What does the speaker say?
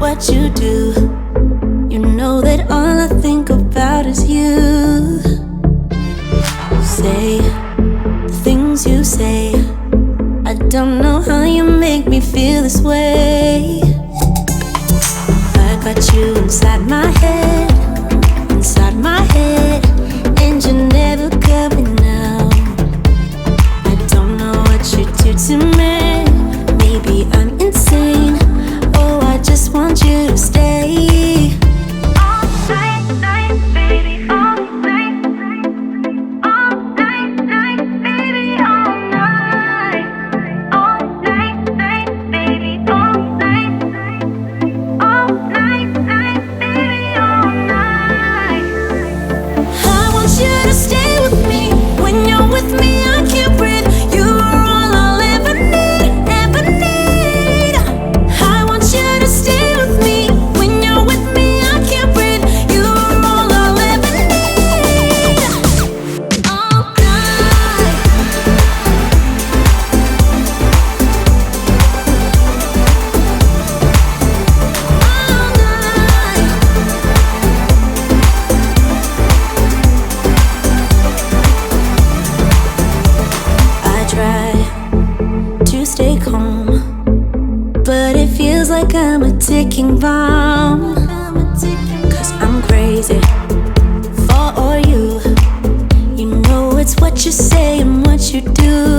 what you do. You know that all I think about is you. Say the things you say. I don't know how you make me feel this way. I got you inside my head, and you're never coming out. I don't know what you do to me. Maybe I'm insane. Oh, I just want you to stay. All night, baby, all night. All night, baby, all night. All night, baby, all night. All night, baby, all night. I want you to stay with me. When you're with me, I can't breathe. You are all I'll ever need, ever need. I want you to stay with me. When you're with me, I can't breathe. You are all I'll ever need. All night. All night. I try to stay calm, but it feels like I'm a ticking bomb. Cause I'm crazy for you. You know it's what you say and what you do.